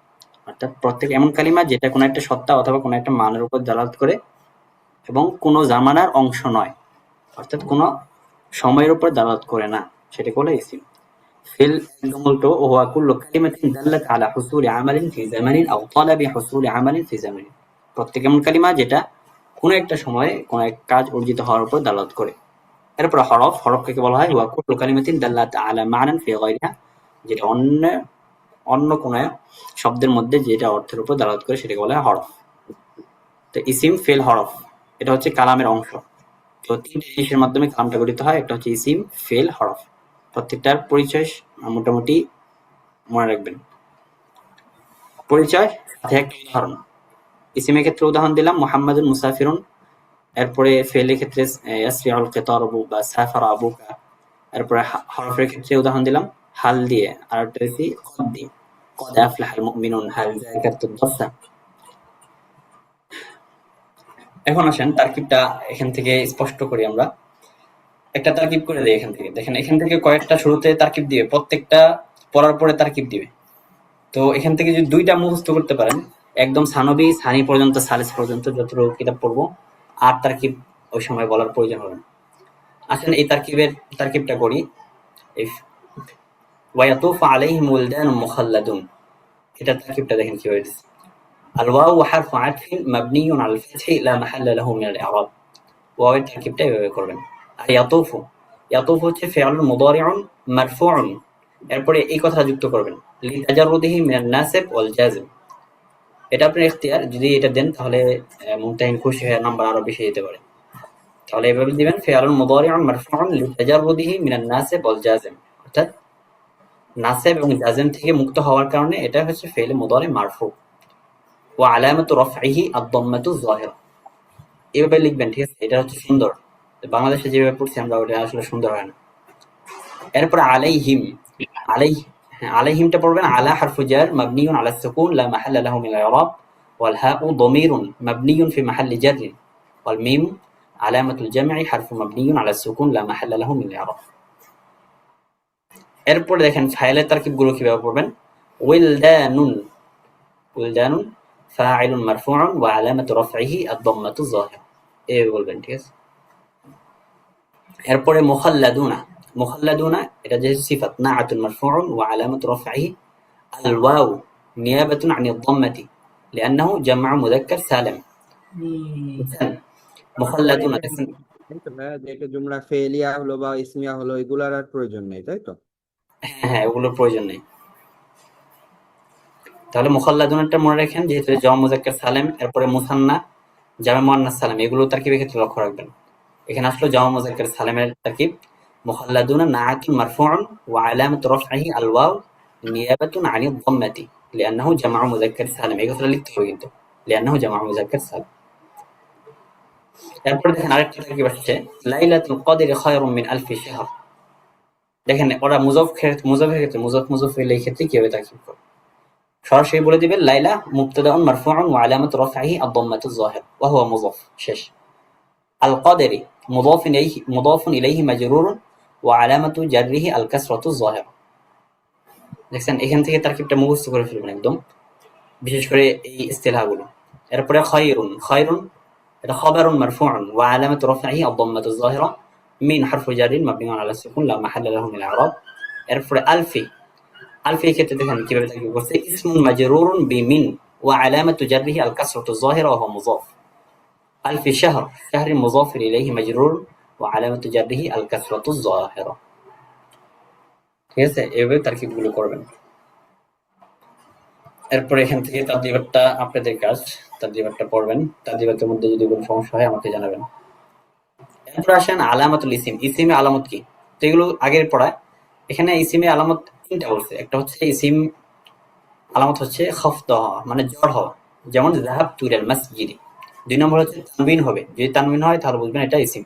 অর্থাৎ প্রত্যেক এমন কালিমা যেটা কোনো একটা সত্তা অথবা কোনো একটা মানের উপর দালালত করে এবং কোনো জামানার অংশ নয়। অর্থাৎ কোনো সময়ের উপর দালালত করে না, সেটাকে বলে ইসিম। ফিল একদম উল্টো, ওহুয়া কুল্লু কালিমাতিন দাল্লাত আলা হুসুলি আমালিন ফি জামানিন আও তালাবি হুসুলি আমালিন ফি জামানিন। প্রত্যেক এমন কালিমা যেটা কোনো একটা সময়ে কোনো এক কাজ অর্জিত হওয়ার উপর দালালত করে। এরপর হরফ, হরফ কাকে বলা হয়? হুয়া কুল্লু কালিমাতিন দাল্লাত আলা মা'নান ফি গায়রিহা, যেটা অন্য অন্য কোনো শব্দের মধ্যে যেটা অর্থের উপর দালালত করে সেটাকে বলা হয় হরফ। তো ইসিম, ফেল, হরফ এটা হচ্ছে কালামের অংশ। তো ৩টা জিনিসের মাধ্যমে কালামটা গঠিত হয়। একটা হচ্ছে ইসিম, ফেল, হরফ। প্রত্যেকটার পরিচয় মোটামুটি মনে রাখবেন। পরিচয় সাথে একটা উদাহরণ। ইসিমের ক্ষেত্রে উদাহরণ দিলাম মুহাম্মাদুন মুসাফিরুন। এরপরে ফেলের ক্ষেত্রে ইয়াসরিউল কিতারু বা সাফারা আবুকা। এরপরে হরফের ক্ষেত্রে উদাহরণ দিলাম হাল দিয়ে, আর একটা হচ্ছে কদ দিয়ে, কদ আফলাহাল মুমিনুন, হাল যাকাতুদ দাসা। এখন আসেন তারকিবটা এখান থেকে স্পষ্ট করি আমরা। একটা তারকিব করে দেই এখান থেকে। দেখেন এখান থেকে কয়েকটা শুরুতে তারকিব দিবে, প্রত্যেকটা পড়ার পরে তারকিব দিবে। তো এখান থেকে যদি ২টা মুখস্থ করতে পারেন, একদম সানবী সানি পর্যন্ত, সালিস পর্যন্ত যতটুকু কিতাব পড়বো, আর তারকিব ওই সময় বলার প্রয়োজন হবে না। আসেন এই তারকিবটা করি। ওয়ায়াতুফু আলাইহিম ওয়ালদানুম মুখাল্লাদুন, এটা তারকিবটা দেখেন কিভাবে দিচ্ছে। আল ওয়াউ হারফু আতফিন মাবনিয়ুন আলাল ফাতহি লা মাহাল্লা লাহু মিনাল ই'রাব। ওয়াওয়ের তারকিবটা এভাবে করবেন। আর ইয়াতুফু, ইয়াতুফু হচ্ছে ফি'লুন মুদারিউন মারফুউন। এরপরে এই কথাটা যুক্ত করবেন লিতাজাররুদিহি মিনান নাসিব ওয়াল জাযিম। এটা আপনার ইখতিয়ার। যদি এটা দেন তাহলে মুমতাহিন খুশি হয়ে নাম্বার আরো বেশি দিতে পারে। তাহলে এভাবে দিবেন ফি'লুন মুদারিউন মারফুউন লিতাজাররুদিহি মিনান নাসিব ওয়াল জাযিম। অর্থাৎ নাসেব এবং জাযিম থেকে মুক্ত হওয়ার কারণে এটা হচ্ছে ফি'ল মুদারি মারফু। ওয়া আলামাতু রাফইহি আদ-দাম্মাতু যাহিরা। এভাবে লিখবেন। ঠিক আছে? এটা হচ্ছে সুন্দর। বাংলাদেশে যেভাবে পড়ছি আমরা ওটা আসলে সুন্দর হয় না। এরপরে আলাইহিম, আলাই হ্যাঁ, আলাইহিমটা পড়বেন আলা হারফু জার মাবনিউন আলা সুকুন লা মাহাল্লা লাহু মিনাল ইরাব ওয়াল হাউ দমিরুন মাবনিউন ফি মাহাল্লি জাররিন ওয়াল মিম আলামাতুল জাম'i হারফু মাবনিউন আলা সুকুন লা মাহাল্লা লাহু মিনাল ইরাব। এরপরে দেখেন ফাইলের তারকিবগুলো কিভাবে পড়বেন। উইলদানুন, উইলদানুন ফাইলুন মারফুউন ওয়া আলামাতু রাফইহি আদ-দাম্মাতু যাহিরা, এভাবে বলবেন, ঠিক আছে। এরপরে মুখাল্লাদুনা, মুখাল্লাদুনা এটা যেহেতু সিফাত নাআতুন মারফুউন ওয়া আলামাতু রাফইহি আল ওয়াও নিয়াবাতুন আনি আদ-দাম্মাতি লিআন্নাহু জাম'u মুযাক্কার সালিম। বুঝছেন? মুখাল্লাদুনা দেখেন, তাই তো ভাইয়া, যে এটা জুমলা ফেলিয়া হলো বা ইসমিয়া হলো এগুলার আর প্রয়োজন নেই, তাই তো? হ্যাঁ হ্যাঁ, ওগুলোর প্রয়োজন নেই। তাহলে মুখাল্লাদুনাটা মনে রাখেন, যেহেতু জামা মুযাক্কার সালিম, এরপরে মুসান্না জামে মুয়ান্নাস সালিম, এগুলো তারকিবের ক্ষেত্রে লক্ষ্য রাখবেন। এখানে আসলো জামা মুযাক্কার সালিমের তারকিব মুখাল্লাদুনা নাআতুন মারফুউন ওয়া আলামাতু রাফইহি আল ওয়াও নিয়াবাতুন আনি আদ-দাম্মাতি লিআন্নাহু জাম'u মুযাক্কার সালিম, এই কথাটা লিখতে হবে কিন্তু, লিআন্নাহু জাম'u মুযাক্কার সালিম। এরপরে দেখেন আরেকটা তারকিব আসছে লাইলাতুল কদরি খায়রুম মিন আলফি শাহর। দেখেন ওরা মুযাফের ক্ষেত্রে মুযাফ ইলাইহির ক্ষেত্রে কিভাবে তারকিব করে, সরাসরি বলে দিবেন লাইলা মুবতাদাউন মারফুউন ওয়া আলামাতু রাফইহি আদ-দাম্মাতু যাহিরা ওয়া হুয়া মুযাফ, শেষ। আল কদরি মুদাফুন ইলাইহি মাজরুরুন ওয়া আলামাতু জাররিহি আল কাসরাতু যাহিরা। দেখছেন, এখান থেকে তারকিবটা মুখস্থ করে ফেলবেন একদম, বিশেষ করে এই ইস্তিলাহগুলো। এরপরে খায়রুন, খায়রুন এটা খাবারুন মারফুউন ওয়া আলামাতু রাফইহি আদ-দাম্মাতু যাহিরা মিন হারফু জারিন মাবনিউন আলা সুকুন লা মাহাল্লা লাহু মিনাল ইরাব। এরপরে আলফি, আলফি ক্ষেত্রে দেখেন কিভাবে তারকিব করছে ইসমুন মাজরুরুন বিমিন ওয়া আলামাতু জাররিহি আল কাসরাতু যাহিরা ওয়া হুয়া মুযাফ। আলফি শাহর, শাহরি মুযাফ ইলাইহি মাজরুর ওয়া আলামাতু জাররিহি আল কাসরাতু যাহিরা। ঠিক আছে, এভাবে তারকিবগুলো করবেন। এরপর এখান থেকে তাদরিবাতটা আপনাদের কাজ, তাদরিবাতটা পড়বেন। তাদরিবাতের মধ্যে যদি কোনো সমস্যা হয় আমাকে জানাবেন। এরপর আসেন আলামাতুল ইসিম, ইসিমে আলামত কি? তো এগুলো আগের পড়া। এখানে ইসিমে আলামত তিনটা বলছে। একটা হচ্ছে ইসিম আলামত হচ্ছে খফদ হওয়া, মানে জ্বর হওয়া, যেমন যাহাবতু ইলাল মাসজিদি। ২ নম্বর হচ্ছে তানবিন হবে, যদি তানবিন হয় তাহলে বুঝবেন এটা ইসিম,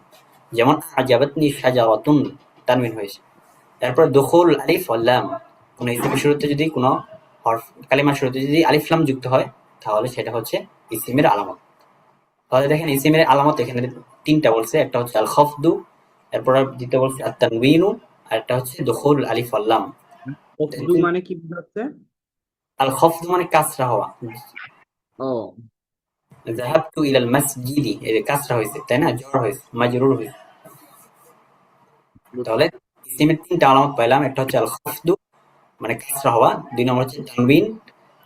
যেমন আজাবাতনি শাজারাতুন, তানবিন হয়েছে। এরপর দুখুল আলিফ ওয়াল লাম, কোন ইসিমের শুরুতে যদি কোনো হরফ কালিমার শুরুতে যদি আলিফ লাম যুক্ত হয় তাহলে সেটা হচ্ছে ইসিমের আলামত। তাহলে দেখেন ইসিমের আলামত এখানে তিনটা বলছে, একটা হচ্ছে আল খফদু, এরপর দ্বিতীয় বলছে আত তানবিনু, আর একটা হচ্ছে দুখুল আলিফ ওয়াল লাম। খফদু মানে কি বোঝাচ্ছে? আল খফদু মানে কাসরা হওয়া, ও, যাহাবতু ইলাল মাসজিদি, এই যে কাসরা হয়েছে তাই না, জ্বর হয়েছে, মাজরুর হয়েছে। তাহলে ইসিমের তিনটা আলামত পাইলাম, একটা হচ্ছে আল খফদু মানে কাসরা হওয়া, ২ নম্বর হচ্ছে তানবিন,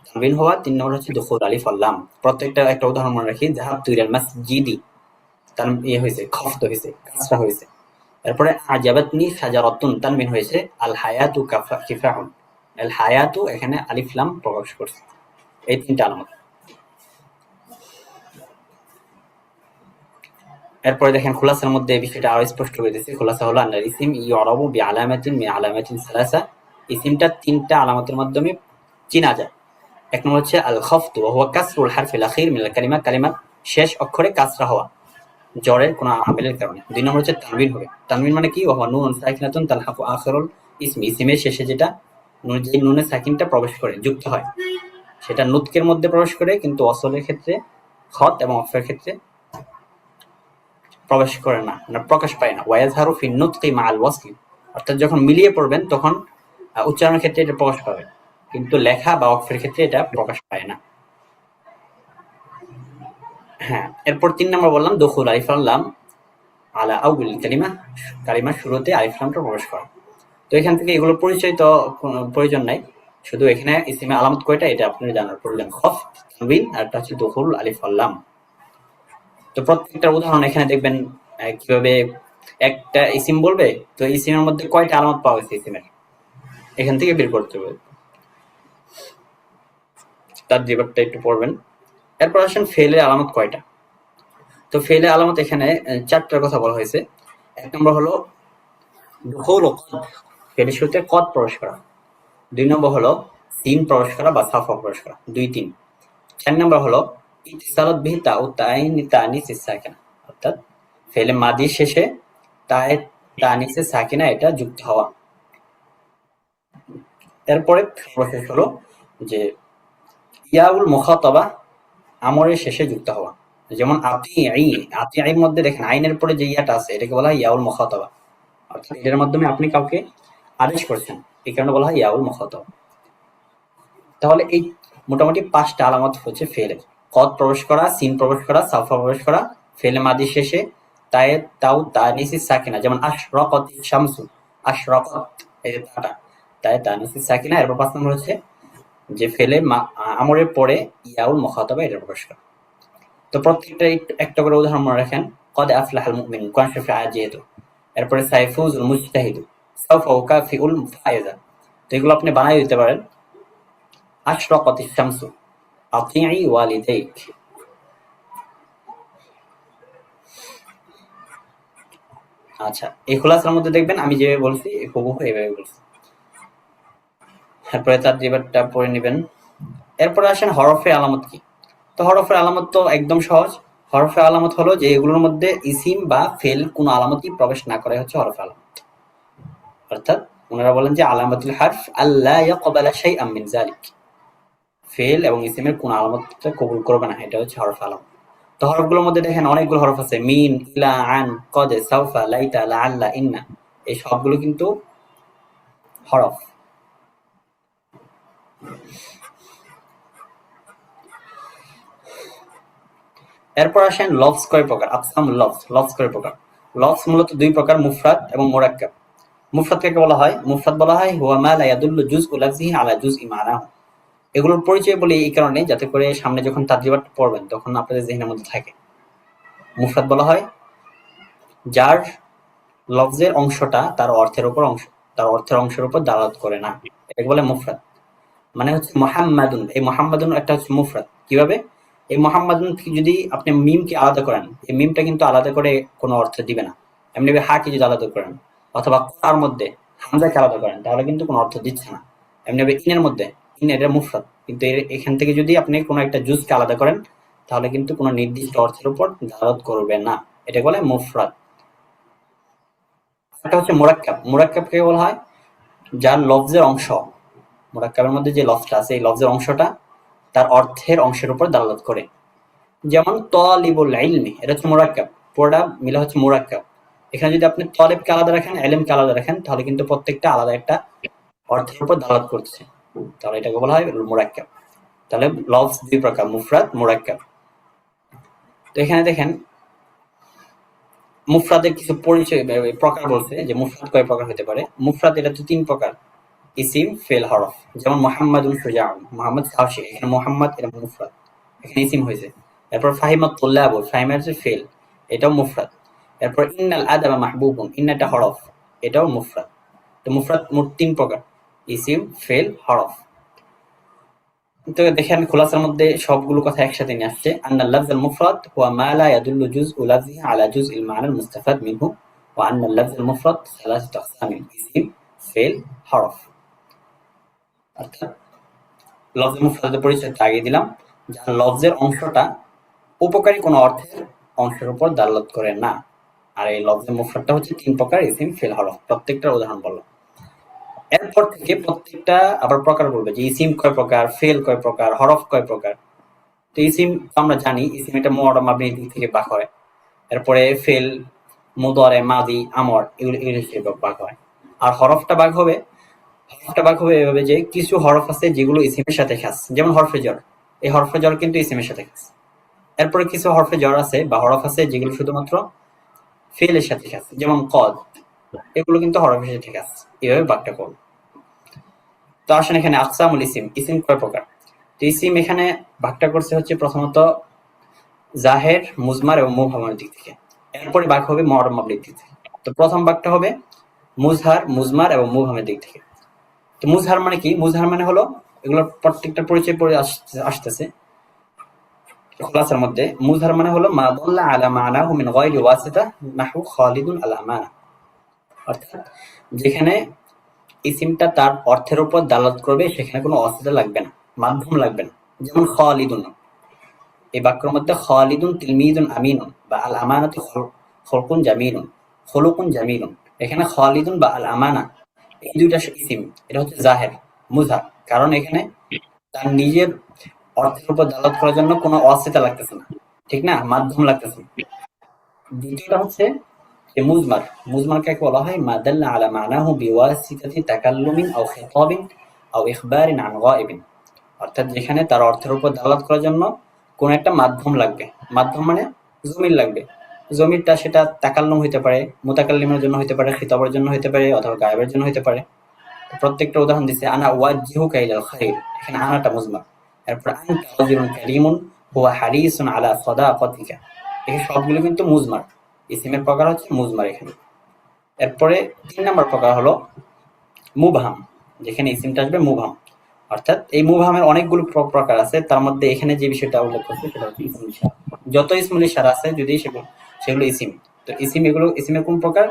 তানবিন হওয়া, ৩ নম্বর হচ্ছে দুখুল আলিফ ওয়াল লাম। প্রত্যেকটা একটা উদাহরণ মনে রাখি, যাহাবতু ইলাল মাসজিদি, তার হয়েছে খফদ হয়েছে, কাসরা হয়েছে। এরপরে আজাবাতনি শাজারাতুন, তানবিন হয়েছে, আল হায়াতু কিফাহুন, আল হায়াতু এখানে আলিফ লাম প্রকাশ করছে। এই তিনটা আলামত। এরপরে দেখেন খুলাসার মধ্যে এই বিষয়টা আরো স্পষ্ট করে দিয়েছে। খুলাসা হলো আন্নাল ইসিম ইউরাবু বিআলামাতিন মিন আলামাতিন সালাসা, ইসিমটা তিনটা আলামতের মাধ্যমে চিনা যায়। এক নম্বর হচ্ছে আল খফদু ওয়া হুয়া কাসরুল হারফিল আখির মিনাল কালিমা, কালিমার শেষ অক্ষরে কাসরা হওয়া জ্বরের কোনো আমেলের কারণে। ২ নম্বর হচ্ছে তানবিন হবে, তানবিন মানে কি, ওয়া হুয়া নুন সাকিনাতুন তালহাকু আখিরুল ইসমি, ইসিমের শেষে যেটা যে নুনে সাকিনটা প্রবেশ করে যুক্ত হয় সেটা নুতকের মধ্যে প্রবেশ করে, কিন্তু অসলের ক্ষেত্রে খত এবং অফের ক্ষেত্রে প্রবেশ করে না, মানে প্রকাশ পায় না। ওয়াজহারু ফি নুতকি মাআল ওয়াসলি, অর্থাৎ যখন মিলিয়ে পড়বেন তখন উচ্চারণের ক্ষেত্রে এটা প্রকাশ পাবে, কিন্তু লেখা বা ওয়াকফের ক্ষেত্রে এটা প্রকাশ পায় না। হ্যাঁ, এরপর ৩ নম্বর বললাম দুখুল আলিফ লাম আলা আউয়াল কালিমা, কালিমার শুরুতে আলিফ লামটা প্রবেশ করা। তো এখান থেকে এগুলো পরিচয় তো কোনো প্রয়োজন নাই, শুধু এখানে ইসিমে আলামত কয়টা এটা আপনার জানার প্রয়োজন, খফ, তানবিন, আর একটা হচ্ছে দুখুল আলিফ লাম। তো প্রত্যেকটা উদাহরণ এখানে দেখবেন কিভাবে একটা ইসিম বলবে, তো ইসিমের মধ্যে কয়টা আলামত পাওয়া গেছে ইসিমের, এখান থেকে বের করতে হবে। তার জিবারটা একটু পড়বেন। এরপর আসেন ফেলের আলামত কয়টা। তো ফেলের আলামত এখানে 4টার কথা বলা হয়েছে। ১ নম্বর হলো দুখুল ও কদ, ফেলের শুরুতে কদ প্রবেশ করা। ২ নম্বর হলো সিন প্রবেশ করা বা সাফা প্রবেশ করা, ২, ৩। ৪ নম্বর হলো ইতিসালাত বিহি তাউ তাইনি তানিস সাকিনা, অর্থাৎ ফেলে মাদি শেষে তায়ে তানিসে সাকিনা এটা যুক্ত হওয়া। এরপরে সর্বশেষ হলো যে ইয়াউল মুখাতাবা আমরের শেষে যুক্ত হওয়া। যেমন আতিঈর মধ্যে দেখেন আইনের পরে যে ইয়াটা আছে এটাকে বলা হয় ইয়াউল মুখাতাবা, অর্থাৎ এটার মাধ্যমে আপনি কাউকে আদেশ করছেন, এই কারণে বলা হয় ইয়াউল মুখাতাবা। তাহলে এই মোটামুটি 5টা আলামত হচ্ছে ফেলের: কদ প্রবেশ করা, সিন প্রবেশ করা, সাফা প্রবেশ করা, ফেলে মাদি শেষে তায়ে তাও তানিসিস সাকিনা, যেমন আশরাকাত শামসু, আশরাকাত এই যে তাটা তায়ে তানিসিস সাকিনা। এরপর 5 নম্বর হচ্ছে যে ফেলে আমরের পরে ইয়াউল মুখাতাবা এটা প্রবেশ করা। তো প্রত্যেকটা একটা করে উদাহরণ মনে রাখেন। কদ আফলাহাল মুমিনুন, কোরআন শরীফের আয়াত যেহেতু। এরপরে সাইফুজুল মুজতাহিদু, সাউফা উকাফিউল ফায়েজা। তো এগুলো আপনি বানাই দিতে পারেন। আশরাকাতিশ শামসু, আতিঈ ওয়ালিদাইক। আচ্ছা, এই খোলাসার মধ্যে দেখবেন আমি যেভাবে বলছি হুবহু এভাবে বলছি। এরপরে তার জিবারটা পড়ে নেবেন। এরপরে আসেন হরফে আলামত কি। তো হরফের আলামত তো একদম সহজ। হরফে আলামত হলো যে এগুলোর মধ্যে ইসিম বা ফেল কোনো আলামতই প্রবেশ না করে হচ্ছে হরফে আলামত। অর্থাৎ ওনারা বলেন যে আলামাতুল হারফ আল্লা ইয়াকবালা শাইআম মিন যালিক, ফেল এবং ইসিমের কোন আলামতটা কবুল করবে না, এটা হচ্ছে হরফ আলামত। তো হরফগুলোর মধ্যে দেখেন অনেকগুলো হরফ আছে, মিন, ইলা, আন, কদ, সাউফা, লাইতা, লাআল্লা, ইন্না, এই সবগুলো কিন্তু হরফ। এরপর আসেন লফজ কয় প্রকার, আকসাম লফজ। লফজ কয় প্রকার? লফজ মূলত 2 প্রকার, মুফরাদ এবং মুরাক্কাব। মুফরাদ কাকে বলা হয়? মুফরাদ বলা হয় হুয়া মা লা ইয়াদুল্লু জুজউ লাফজিহি আলা জুজই মানাহু। এগুলোর পরিচয় বলি এই কারণে যাতে করে সামনে যখন তাদরিবাত পড়বেন তখন আপনাদের যিহনের মধ্যে থাকে। মুফরাদ বলা হয় যার লফজের অংশটা তার অর্থের অংশের উপর দালালত করে না, এটাকে বলে মুফরাদ। মানে হচ্ছে মুহাম্মাদুন, এই মুহাম্মাদুন একটা হচ্ছে মুফরাদ। কিভাবে? এই মুহাম্মাদুন থেকে যদি আপনি মিমকে আলাদা করেন, এই মিমটা কিন্তু আলাদা করে কোনো অর্থ দিবে না। এমনি হাকে যদি আলাদা করেন অথবা তার মধ্যে হামজাকে আলাদা করেন তাহলে কিন্তু কোনো অর্থ দিচ্ছে না। এমনি ইনের মধ্যে ইন, এটা মুফরাদ, কিন্তু এখান থেকে যদি আপনি কোনো একটা জুজকে আলাদা করেন তাহলে কিন্তু কোনো নির্দিষ্ট অর্থের উপর দালালত করবে না, এটা বলে মুফরাদ। এটা হচ্ছে মুরাক্কাব। মুরাক্কাবকে বলা হয় যার লফজের অংশ, মুরাক্কাবের মধ্যে যে লফজটা আছে এই লফজের অংশটা তার অর্থের অংশের উপর দালালত করে। যেমন তালিবুল ইলমি, এটা হচ্ছে মুরাক্কাব, পুরোটা মিলে হচ্ছে মুরাক্কাব। এখানে যদি আপনি তালিবকে আলাদা রাখেন, ইলমকে আলাদা রাখেন তাহলে কিন্তু প্রত্যেকটা আলাদা একটা অর্থের উপর দালালত করছে, তাহলে এটাকে বলা হয় মুরাক্কাব। তাহলে লফজ 2 প্রকার, মুফরাদ, মুরাক্কাব। তো এখানে দেখেন মুফরাদের কিছু পরিচয় প্রকার বলছে যে মুফরাদ কয় প্রকার হতে পারে। মুফরাদ এটা তো 3 প্রকার, ইসিম, ফেল, হরফ। যেমন মুহাম্মাদুন শুজাউন, মুহাম্মদ সাহসী, এখানে মুহাম্মদ এটা মুফরাদ, এখানে ইসিম হয়েছে। এরপর ফাহিমাত তুল্লাবু, ফাহিমা হচ্ছে ফেল, এটাও মুফরাদ। এরপর ইন্নাল আদাবা মাহবুবুন, ইন্নাটা হরফ, এটাও মুফরাদ। তো মুফরাদ মোট 3 প্রকার, ইসিম, ফেল, হরফ। তো দেখেন খোলাসার মধ্যে সবগুলো কথা একসাথে নিয়ে আসছে। আন্নাল লাফজাল মুফরাদ হুয়া মা লা ইয়াদুল্লু জুজউ লাফজিহি আলা জুজইল মা'নাল মুস্তাফাদ মিনহু ওয়া আন্নাল লাফজাল মুফরাদ সালাসাতু আকসামিন, ইসিম, ফেল, হরফ। অর্থাৎ লফজে মুফরাদের পরিচয়টা আগে দিলাম, যার লফজের অংশটা উপকারী কোনো অর্থের অংশের উপর দালালত করে না। আর এই লফজে মুফরাদটা হচ্ছে 3 প্রকার, ইসিম, ফেল, হরফ। প্রত্যেকটার উদাহরণ বললাম। এরপর থেকে প্রত্যেকটা আবার প্রকার বলবে যে ইসিম কয় প্রকার, ফেল কয় প্রকার, হরফ কয় প্রকার। তো ইসিম আমরা জানি, ইসিম এটা মুআররাব মাবনির দিক থেকে ভাগ হয়। এরপরে ফেল, মুদারে, মাদি, আমর, এগুলো হিসেবে ভাগ হয়। আর হরফটা ভাগ হবে এভাবে যে কিছু হরফ আছে যেগুলো ইসিমের সাথে খাস, যেমন হরফে জর। এই হরফে জর কিন্তু ইসিমের সাথে খাস। এরপরে কিছু হরফে জর আছে বা হরফ আছে যেগুলো শুধুমাত্র ফেলের সাথে খাস, যেমন কদ, এগুলো কিন্তু হরফের সাথে খাস। এভাবে ভাগটা করব। তো আসেন এখানে আকসামুল ইসিম, ইসিম কয় প্রকার। তো ইসিম এখানে ভাগটা করছে হচ্ছে প্রথমত জাহের, মুজমার এবং মুবহামের দিক থেকে। এরপরে ভাগ হবে মুআররাব মাবনির দিক থেকে। তো প্রথম ভাগটা হবে মুজহার, মুজমার এবং মুবহামের দিক থেকে। তো মুজহার মানে কি? মুজহার মানে হলো এগুলোর প্রত্যেকটা পরিচয় পড়ে আসতেছে খোলাসার মধ্যে। মুজহার মানে হলো মা দাল্লা আলা মানাহু মিন গায়রি ওয়াসিতা নাহু খালিদুন আল আমানা, অর্থাৎ যেখানে ইসিমটা তার অর্থের উপর দালালত করবে সেখানে কোনো ওয়াসিতা লাগবে না, মাধ্যম লাগবে না। যেমন খালিদুন, এই বাক্যের মধ্যে খালিদুন তিলমিদুন আমিনুন বা আল আমানাতু খুলকুন জামিলুন, খুলুকুন জামিলুন, এখানে খালিদুন বা আল আমানা এই দুইটা ইসিম, এটা হচ্ছে জাহের। মুজহার, কারণ এখানে তার নিজের অর্থের উপর দালালত করার জন্য কোনো অস্তিত্ব লাগতেছে না, ঠিক না, মাধ্যম লাগতেছে না। দ্বিতীয়টা হচ্ছে যে মুজমার। মুজমার কাকে বলা হয়? মা দাল্লা আলা মানাহু বিওয়াসিতাতি তাকাল্লুমিন আও খিতাবিন আও ইখবারিন আন গায়বিন, অর্থাৎ যেখানে তার অর্থের উপর দালালত করার জন্য কোন একটা মাধ্যম লাগবে। মাধ্যম মানে জমির লাগবে। জমিরটা সেটা তাকাল্লুম হইতে পারে, মুতাকাল্লিমের জন্য হইতে পারে, খিতাবের জন্য হইতে পারে, অথবা গায়েবের জন্য হইতে পারে। তো প্রত্যেকটা উদাহরণ দিচ্ছে, আনা ওয়াজ্জিহুকা ইলাল খাইর, এখানে আনাটা মুজমার। এরপর আনতা রাজুলুন কারীমুন হুয়া হারিসুন আলা সাদাকাতিকা, এই সবগুলো কিন্তু মুজমার। ইসিমের প্রকার হচ্ছে মুজমার এখানে। এরপরে ৩ নম্বর প্রকার হলো মুবহাম, যেখানে ইসিমটা আসবে মুবহাম। অর্থাৎ এই মুবহামের অনেকগুলো প্রকার আছে, তার মধ্যে এখানে যে বিষয়টা উল্লেখ করছে সেটা হচ্ছে ইসমুল ইশারা। যত ইসমুল ইশারা আছে যদি সেগুলো ইসিম, তো ইসিম এগুলো ইসিমের কোন প্রকার?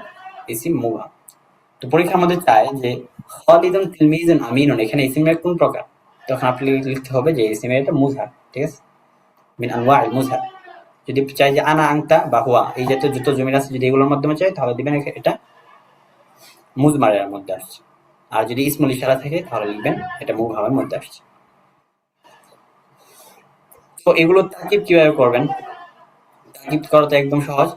ইসিম মুবহাম। তো পরীক্ষার মধ্যে চায় যে খালিদুন তিলমিজুন আমিনুন, এখানে ইসিমের কোন প্রকার? তখন আপনি লিখতে হবে যে ইসিমের এটা মুজহার, ঠিক আছে, মিন আনওয়াইল মুজহার। যদি চাই যে আনা আংতা বা হুয়া, এই জাতীয় যত জমির আছে যদি এগুলোর মাধ্যমে চাই তাহলে দিবেন এটা মুজমারের মধ্যে আসছে। আর যদি ইসমুল ইশারা থাকে তাহলে লিখবেন এটা মুবহামের মধ্যে আসছে। তো এগুলো তাকিব কিভাবে করবেন? তাকিব করা তো একদম সহজ।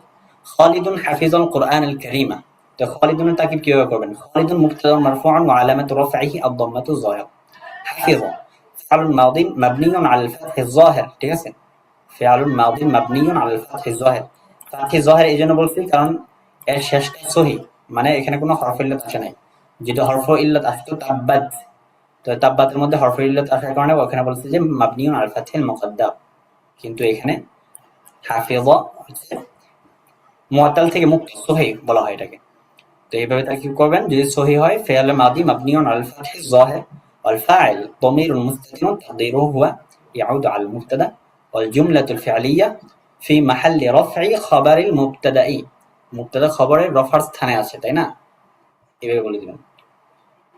খালিদুন হাফিজাল কুরআন আল কারীমা, তো খালিদুনের তাকিব কিভাবে করবেন? খালিদুন মুবতাদা মারফুউন ওয়া আলামাতু রাফঈহি আদ-দাম্মাতু যাহিরা। হাফিজা ফিআলুন মাদিন মাবনিয়ুন আলাল ফাতহি যাহির, ঠিক আছে, ফিআলুন মাদিন মাবনিয়ুন আলাল ফাতহি যাহির। ফাতহি যাহির এইজন্য বলছি কারণ এর শেষটা সহি, মানে এখানে কোনো হরফ ইল্লাত আসে নাই। যদি হরফ ইল্লাত আসতো তাব্বাত, তো তাব্বাতের মধ্যে হরফ ইল্লাত আসার কারণে ওখানে বলছে যে মাবনিয়ুন আলাল ফাতহিল মুকাদ্দার, কিন্তু এখানে হাফিজা হচ্ছে মুআত্তাল থেকে মুক্ত, সহি বলা হয় এটাকে। তো এইভাবে তাকিব করবেন। যদি সহি হয় ফিআল মাদি মাবনিয়ুন আলাল ফাতহি যাহির ওয়াল ফাইল দামিরুন মুস্তাতিরুন তাকদিরুহু হুয়া ইয়াউদু আলাল মুবতাদা ওয়াল জুমলাতুল ফি'লিয়া ফি মাহাল্লি রাফ'i খাবারিল মুবতাদাই, মুবতাদা খবরের রফার স্থানে আছে, তাই না? এভাবে বলে দিবেন।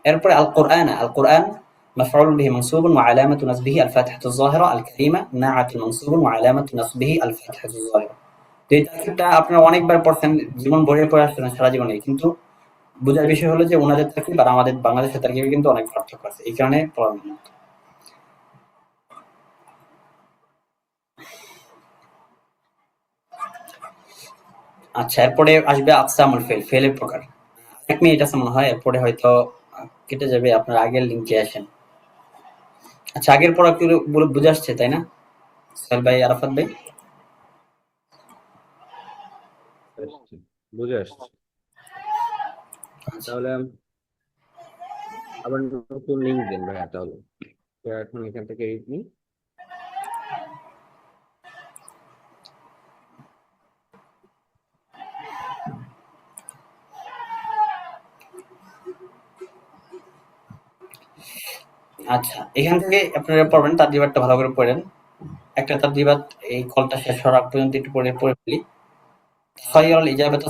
এরপরে আল কোরআন, আল কোরআন মাফউলুন বিহি মানসুবুন ওয়া আলামাতু নাসবিহি আল ফাতহাতু যাহিরা, আল কারীমা নাআতুন মানসুবুন ওয়া আলামাতু নাসবিহি আল ফাতহাতু যাহিরা। তো এই তারকিবটা আপনারা অনেকবার পড়ছেন, জীবন ভরে পড়ে আসছেন সারা জীবনে, কিন্তু বোঝার বিষয় হলো যে ওনাদের তারকিব আর আমাদের বাংলাদেশের তারকিবে কিন্তু অনেক পার্থক্য আছে, এই কারণে পড়ার মতো। আচ্ছা, এরপরে আসবে আকসামুল ফেল, ফেলের প্রকার। ১ মিনিট আছে মনে হয়, এরপরে হয়তো কেটে যাবে, আপনার আগের লিঙ্কে আসেন। আচ্ছা, আগের পড়া কি বুঝে আসছে, তাই না সোহেল ভাই, আরাফাত ভাই? আসছে, বুঝে আসছে। আচ্ছা তাহলে আবার নতুন লিঙ্ক দেন ভাইয়া তাহলে। তো এখন এখান থেকে রিড নিই। আচ্ছা, এখান থেকে আপনারা পড়বেন, তারজিবাতটা ভালো করে পড়েন। একটা তারজিবাত এই কলটা শেষ হওয়ার আগ পর্যন্ত একটু পড়ে ফেলি। তাখায়্যারাল ইজাবাতু